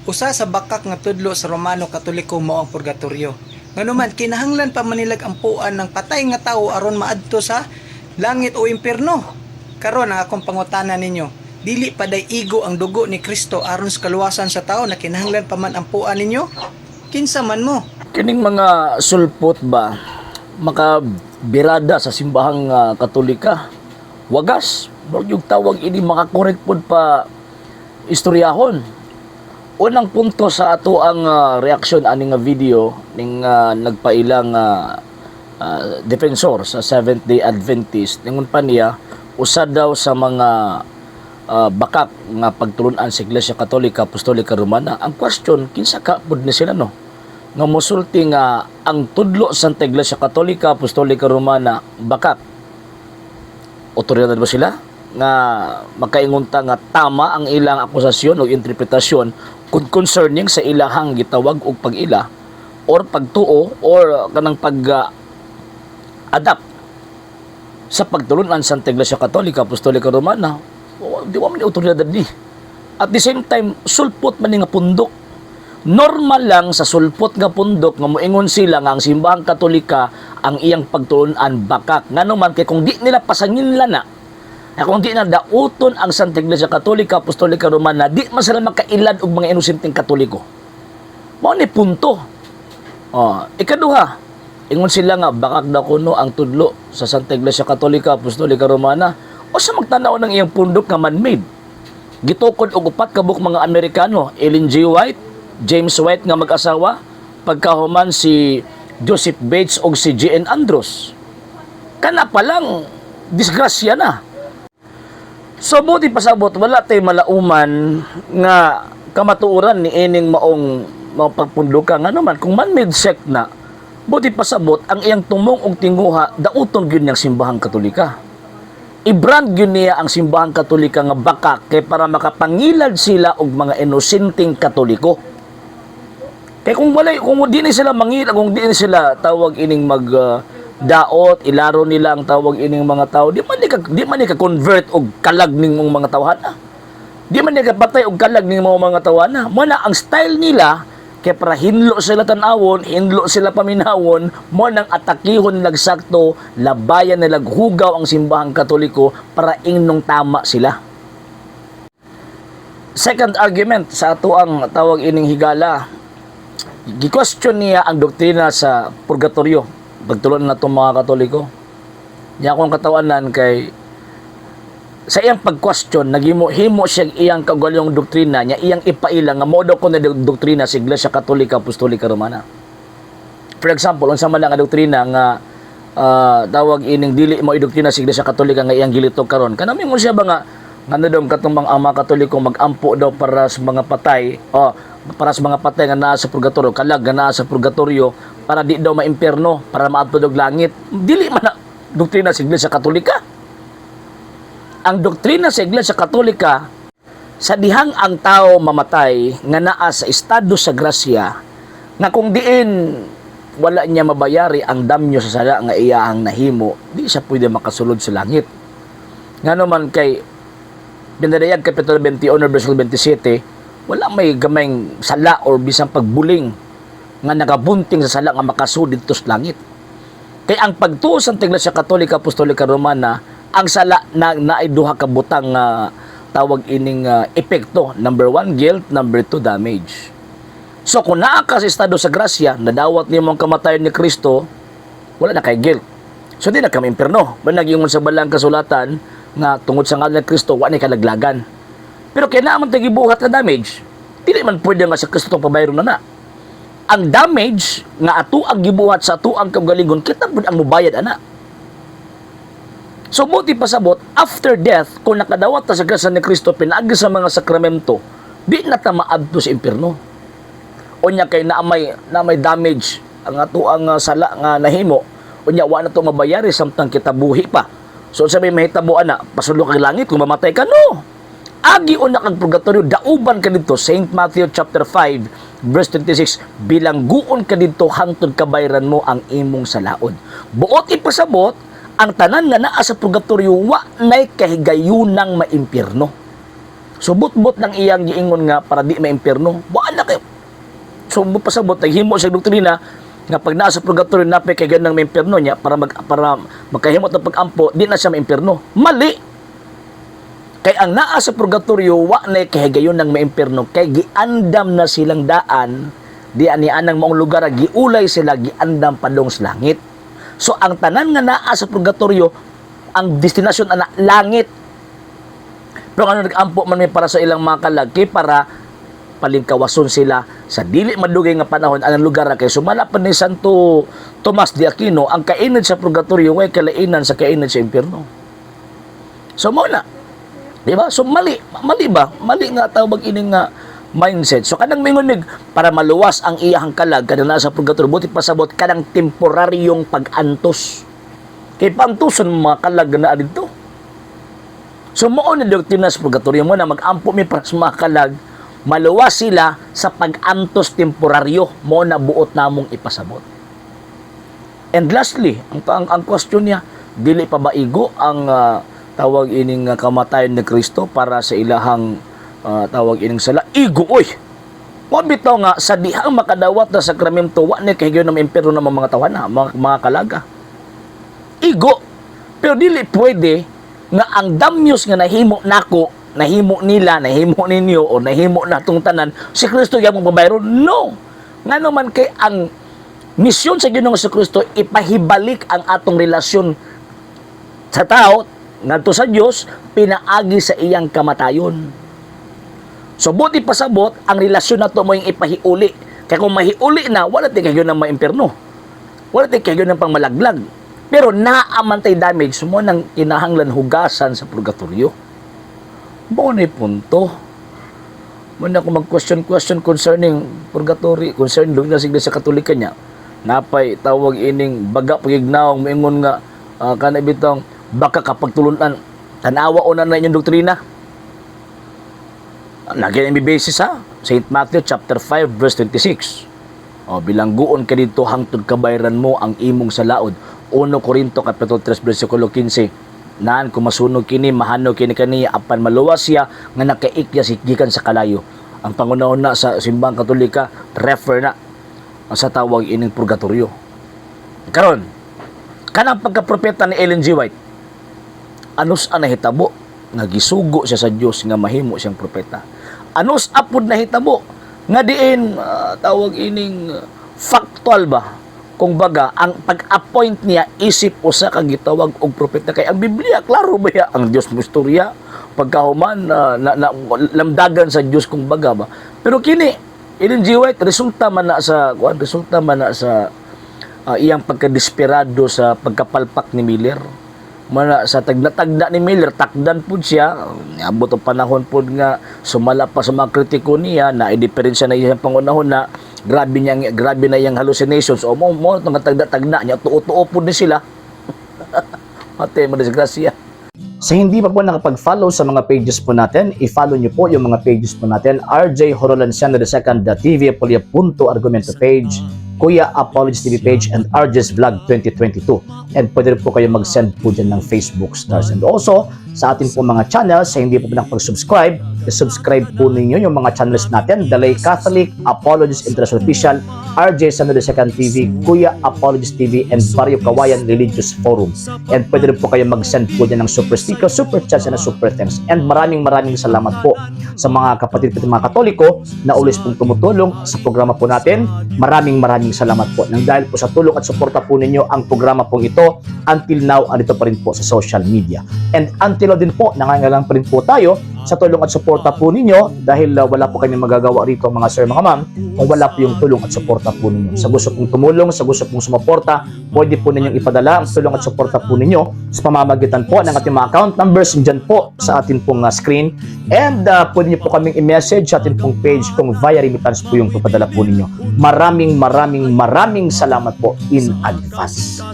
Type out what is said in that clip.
Usa sa bakak nga tudlo sa Romano Katoliko mao ang purgatoryo. Nganuman kinahanglan pa manilag ampuan ng patay nga tawo aron maadto sa langit o impierno. Karon ang akong pangutana ninyo, dili paday igo ang dugo ni Kristo aron sa kaluwasan sa tao na kinahanglan pa man ampuan ninyo? Kinsa man mo? Kining mga sulpot ba makabirada sa simbahang Katolika? Wagas, yung tawag ini makakorek pod pa istoryahon. Unang punto sa ato ang reaksyon aning video ning nagpailang defensor sa Seventh-day Adventist ningon pa niya usa daw sa mga bakak nga pagtulunan sa Iglesia Katolika Apostolika Romana. Ang question, kinsa ka pud ni sila no? Nga mosulti nga ang tudlo sa Iglesia Katolika Apostolika Romana bakak. Otoridad ba sila? Nga makaingunta nga tama ang ilang akusasyon o interpretasyon kung concerning sa ilahang gitawag og pag-ila or pagtuo or kanang pag-adapt sa pagtulunan sa Iglesia Katolika Apostolika Romana. Di wa man otoridad ni. At the same time, sulpot man nga pundok. Normal lang sa sulpot nga pundok nga moingon sila nga ang simbahang Katolika ang iyang pagtulunan bakak. Ngano man kay kung di nila pasanginlan na kung di na dauton ang Santa Iglesia Katolika Apostolika Romana, di man sila makailad og mga inosenteng Katoliko. Mao ni punto. Ikaduha, ingon sila nga bakak daw kuno ang tudlo sa Santa Iglesia Katolika Apostolika Romana o sa magtanaw ng iyang pundok nga man-made. Gitukod og upat ka buok mga Amerikano, Ellen G. White, James White nga mag-asawa, pagkahuman si Joseph Bates og si G.N. Andrews. Kana pa lang disgrasya na. So buti pasabot wala tay malauman nga kamatuoran ni ining maong pagpundukan nga naman kung man-made sect na. Buti pasabot ang iyang tumong og tinguha dauton gyud niyang simbahang Katolika. I-brand gyud niya ang simbahang Katolika nga bakak kay para makapangilad sila og mga inosenteng Katoliko. Kay kung di ni sila mangilad, kung di ni sila tawag ining daot, ilaro nila ang tawag ining mga tao, di man ni ka convert og kalag ning mga tawhana. Di man ni ka patay og kalag ning mga tawhana. Mo na ang style nila kay para hinlo sila tan-awon, hinlo sila paminawon, mo nang atakihon nilag sakto, labayan nilag hugaw ang simbahang Katoliko para ingnong tama sila. Second argument sa ato ang tawag ining higala, gi-question niya ang doktrina sa purgatoryo. Pagtulon na itong mga Katoliko. Niya akong katawanan kay sa iyang pag-question, himo siya iyang kagalyong doktrina niya, iyang ipaila nga modo ko na doktrina sa Iglesia Katolika Apostolika Romana. For example, unsa man lang nga doktrina nga tawag ining dili mo idoktrina sa Iglesia Katolika nga iyang gilitog karon. Kanami mo siya ba nga daw katong mga Katoliko mag-ampo daw para sa mga patay, para sa mga patay nga naa sa purgatoryo, kalag nga naa sa purgatoryo, para di daw maimpierno, para maadto og langit. Dili man na doktrina sa Iglesia Katolika. Ang doktrina sa Iglesia Katolika, sa dihang ang tao mamatay nga naa sa estado sa grasya, nga kung diin wala niya mabayari ang damyo sa sala nga iyahang nahimo, di siya pwede makasulod sa langit. Ngano man kay Binadayag Kapitulo 21 versikulo 27, wala may gamayng sala or bisang pagbuling nga nagabunting sa sala nga makasudid tos langit. Kay ang pagtuo sa Iglesia Katolika Apostolika Romana, ang sala na naiduha ka butang tawag ining epekto. Number 1, guilt. Number 2, damage. So kung naa ka sa estado sa grasya, nadawat niyo ang kamatayon ni Kristo, wala na kay guilt. So di na kami impierno. Managing sa balang kasulatan nga tungod sa ngalan ni Kristo, wala na kalaglagan. Pero kaya naman tayo gibuhat na damage, dili man pwede nga sa Kristo itong pabayro na. Ang damage nga ato ang gibuhat sa ato ang kagalingon, kita po ang mubayad ana. So buti pasabot, after death, kung nakadawat ta sa grasya ni Kristo, pinaagi sa mga sakramento, di na ta maadto sa impierno. O niya kay na may damage ang ato ang sala nga nahimo, o niya wala na ito mabayari samtang kita buhi pa. So sabi mahitabo ana, pasulok kag langit kung mamatay ka, no. Agi una kag purgatorio, dauban ka dito. Saint Matthew chapter 5 verse 26, bilangguon ka dito hangtod kabayran mo ang imong salaod. Buot ipasabot, ang tanan nga naa sa purgatorio wa nay kahigayunang maimpierno. So but ng iyang giingon nga para di maimpierno, wa na kayo. So, pasabot, naghimo sa doktrina, nga pag nasa purgatorio, napay kay ganang may impyerno niya, para magkahimot ng pag-ampo, di na siya may impyerno. Mali! Kay ang naa sa purgatorio, wa na kahigayon ng may impyerno, kay giandam na silang daan, di anian ng maong lugar, giulay sila, giandam padong sa langit. So, ang tanan nga naa sa purgatorio, ang destinasyon ana langit. Pero ano nag-ampo man may para sa ilang mga kalagi, para palingkawason sila sa dili madugay nga panahon ang lugar kay sumala pa ni Santo Tomas de Aquino, ang kainid sa purgatorio way kalainan sa kainid sa impyerno. So mo na, di ba? So mali ba? Mali nga tawag ining nga mindset. So kanang mingunig para maluwas ang iyang kalag kada na sa purgatorio, buti pasabot kanang temporaryong pag-antos. Kay pantuson mga kalag na dito. So mo na doktrina sa purgatorio mo na mag-ampo mi para sa mga kalag, maluwas sila sa pag-antos temporaryo mo na buot namong ipasabot. And lastly, ang question niya, dili pa ba igo ang tawag ining kamatayon ni Kristo para sa ilahang tawag ining sala? Igo, oy! Mo bitaw nga sa dihang makadawat na sakramento, wa ni kahigayon ng impyerno ng mga tawana, mga kalaga. Igo. Pero dili pwede nga ang damyos nga nahimo nako, nahimo nila, nahimo ninyo, o nahimo natong tanan, si Kristo yung magbabayro? No! Nga naman kay ang misyon sa Ginoong si Kristo, ipahibalik ang atong relasyon sa tao, ngadto sa Dios, pinaagi sa iyang kamatayon. So, buti pasabot, ang relasyon nato mo yung ipahiuli. Kaya kung mahiuli na, wala tayo kayo ng maimpirno. Wala tayo kayo ng pangmalaglag. Pero naamantay damage mo nang kinahanglan hugasan sa purgatorio. Mo na punto. Muna ako mag-question concerning purgatory, concerning doon na sigla sa katolikan niya. Napay tawag ining baga pagignaw, maingon nga kana bitong baka kapag tulunan, tanawa o na inyong doktrina. Nagyan ang basis ha? St. Matthew chapter 5 verse 26. O, bilangguon ka dito hangtod kabayran mo ang imong salaod. 1 Corinto kapitulo 3 versikulo 15. Naan kung masunog kini, mahano kini kaniya, apan maluwas siya nga nakaikya si gikan sa kalayo. Ang pangunahon na sa simbang katolika, refer na sa tawag ining purgatorio. Karon, kanang pagkapropeta ni Ellen G. White, anos ang nahitabo nga gisugo siya sa Dios nga mahimo siyang propeta. Anos apod nahitabo nga diin tawag ining factual ba? Kung baga, ang pag-appoint niya isip usa ka gitawag og propeta. Kay ang Biblia klaro ba ya? Ang Dios mo istorya pagkahuman lamdagan sa Dios kung baga ba. Pero kini Ellen G. White resulta man na sa iyang pagkadesperado sa pagkapalpak ni Miller. Mana sa tagna ni Miller, takdan pud siya. Abot ang panahon pud nga sumala pa sa mga kritiko niya na i-diferensya na iyang pangunahon na grabe na iyang hallucinations. O mo nga tagna niya, tuo-tuo pud ni sila. Mate, madisgrasya. Sa hindi pa po nakapag-follow sa mga pages po natin, i-follow niyo po yung mga pages po natin. RJ Horolanciano II TV, Apolia Punto Argumento page, Kuya Apologies TV page, and RJ's Vlog 2022. And pwede rin po kayo mag-send po dyan ng Facebook stars. And also, sa atin po mga channels, sa hindi po nakapag-subscribe, subscribe po ninyo yung mga channels natin. Dalay Catholic, Apologies International Official, RJ Sano II TV, Kuya Apologies TV, and Barrio Kawayan Religious Forum. And pwede rin po kayo mag-send po dyan ng super sticker, super chats, and super thanks. And maraming salamat po sa mga kapatid at mga Katoliko na ulis pong tumutulong sa programa po natin. Maraming salamat po. Nang dahil po sa tulong at suporta po ninyo, ang programa pong ito, until now, andito pa rin po sa social media. And until now din po, nangangailangan pa rin po tayo sa tulong at suporta po ninyo dahil wala po kami magagawa rito mga sir, mga ma'am, kung wala po yung tulong at suporta po ninyo. Sa gusto pong tumulong, sa gusto pong sumuporta, pwede po ninyong ipadala ang tulong at suporta po ninyo sa pamamagitan po ng ating mga account numbers dyan po sa ating pong screen. And pwede nyo po kaming i-message sa ating pong page kung via remittance po yung ipadala po ninyo. Maraming salamat po in advance.